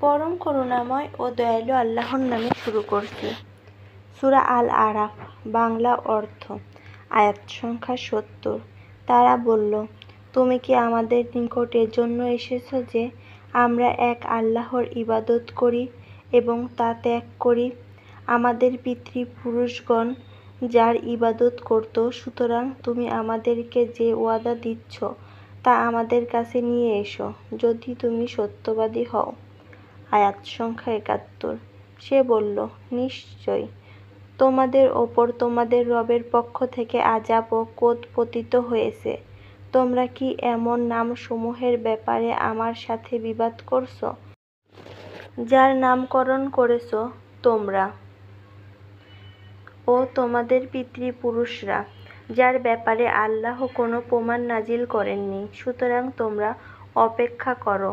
পরম করুণাময় ও দয়ালু আল্লাহর নামে শুরু করছি। সূরা আল আরাফ। বাংলা অর্থ। আয়াত সংখ্যা ৭০। তারা বলল, তুমি কি আমাদের নিকট এজন্য এসেছ যে আমরা এক আল্লাহর ইবাদত করি এবং তা ত্যাগ করি? আমাদের পিতৃপুরুষগণ যার ইবাদত করত, সুতরাং তুমি আমাদেরকে যে ওয়াদা দিচ্ছ তা আমাদের কাছে নিয়ে এসো, যদি তুমি সত্যবাদী হও। আয়াত সংখ্যা ৭১। সে বলল, নিশ্চয় তোমাদের ওপর তোমাদের রবের পক্ষ থেকে আযাব ও ক্রোধ পতিত হয়েছে। তোমরা কি এমন নামসমূহের ব্যাপারে আমার সাথে বিবাদ করছ, যার নামকরণ করেছ তোমরা ও তোমাদের পিতৃপুরুষরা, যার ব্যাপারে আল্লাহ কোনো প্রমাণ নাজিল করেননি? সুতরাং তোমরা অপেক্ষা করো,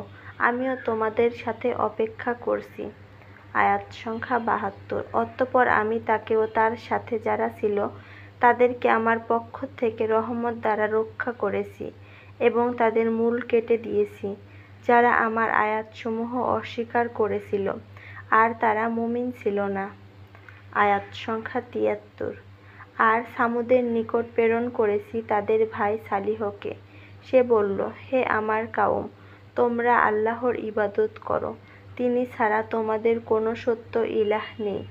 আমিও তোমাদের সাথে অপেক্ষা করছি। আয়াত সংখ্যা ৭২। অতঃপর আমি তাকে ও তার সাথে যারা ছিল তাদেরকে আমার পক্ষ থেকে রহমত দ্বারা রক্ষা করেছি এবং তাদের মূল কেটে দিয়েছি, যারা আমার আয়াতসমূহ অস্বীকার করেছিল আর তারা মুমিন ছিল না। আয়াত সংখ্যা ৭৩। আর ছামূদের নিকট প্রেরণ করেছি তাদের ভাই সালিহকে। সে বলল, হে আমার কওম, তোমরা আল্লাহর ইবাদত করো, তিনি ছাড়া তোমাদের কোনো সত্য ইলাহ নেই।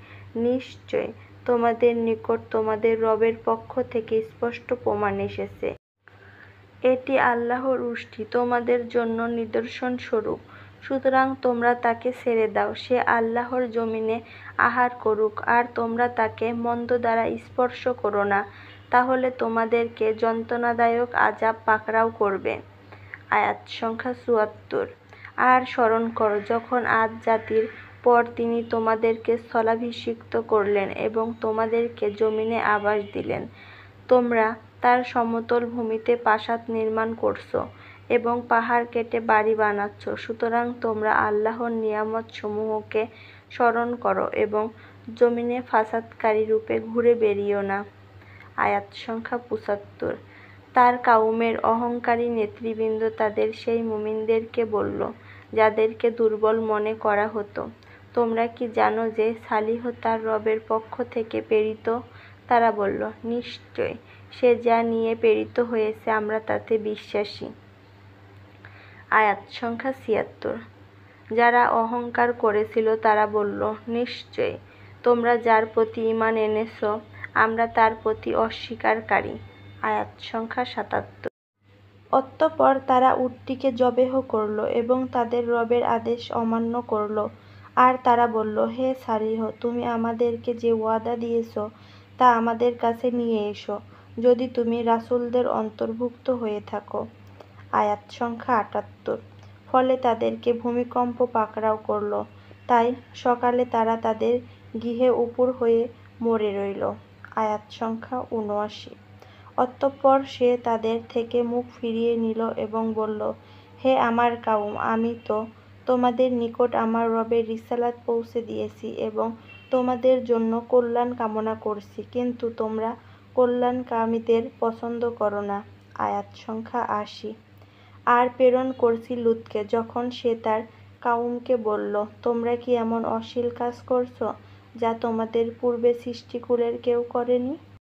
নিশ্চয় তোমাদের নিকট তোমাদের রবের পক্ষ থেকে স্পষ্ট প্রমাণ এসেছে। এটি আল্লাহর উষ্টি তোমাদের জন্য নিদর্শনস্বরূপ। সুতরাং তোমরা তাকে ছেড়ে দাও, সে আল্লাহর জমিনে আহার করুক, আর তোমরা তাকে মন্দ দ্বারা স্পর্শ করো না, তাহলে তোমাদেরকে যন্ত্রণাদায়ক আযাব পাকড়াও করবে। আয়াত সংখ্যা ৭৪। আর স্মরণ করো, যখন আদ জাতির পর তিনি তোমাদেরকে স্থলাভিষিক্ত করলেন এবং তোমাদেরকে জমিনে আবাস দিলেন। তোমরা তার সমতল ভূমিতে প্রাসাদ নির্মাণ করছ এবং পাহাড় কেটে বাড়ি বানাচ্ছ। সুতরাং তোমরা আল্লাহর নিয়ামতসমূহকে স্মরণ করো এবং জমিনে ফাসাদকারী রূপে ঘুরে বেড়িও না। আয়াত সংখ্যা ৭৫। তার কওমের অহংকারী নেতৃবৃন্দ তাদের সেই মুমিনদেরকে বলল, যাদেরকে দুর্বল মনে করা হতো, তোমরা কি জানো যে সালিহ তার রবের পক্ষ থেকে প্রেরিত? তারা বলল, নিশ্চয় সে যা নিয়ে প্রেরিত হয়েছে আমরা তাতে বিশ্বাসী। আয়াত সংখ্যা ৭৬। যারা অহংকার করেছিল তারা বলল, নিশ্চয় তোমরা যার প্রতি ঈমান এনেছ আমরা তার প্রতি অস্বীকারী। আয়াত সংখ্যা ৭৭। অতঃপর তারা উটটিকে যবেহ করল এবং তাদের রবের আদেশ অমান্য করল। আর তারা বলল, হে সালিহ, তুমি আমাদেরকে যে ওয়াদা দিয়েছ তা আমাদের কাছে নিয়ে এসো, যদি তুমি রাসূলদের অন্তর্ভুক্ত হয়ে থাকো। আয়াত সংখ্যা ৭৮। ফলে তাদেরকে ভূমিকম্প পাকড়াও করল, তাই সকালে তারা তাদের গৃহে উপুড় হয়ে মরে রইল। আয়াত সংখ্যা ৭৯। অতঃপর সে তাদের থেকে মুখ ফিরিয়ে নিল এবং বলল, হে আমার কওম, আমি তো তোমাদের নিকট আমার রবের রিসালাত পৌঁছে দিয়েছি এবং তোমাদের জন্য কল্যাণ কামনা করছি, কিন্তু তোমরা কল্যাণকামীদের পছন্দ করো না। আয়াত সংখ্যা ৮০। আর প্রেরণ করছি লূতকে, যখন সে তার কওমকে বলল, তোমরা কি এমন অশ্লীল কাজ করছ যা তোমাদের পূর্বে সৃষ্টিকুলের কেউ করেনি?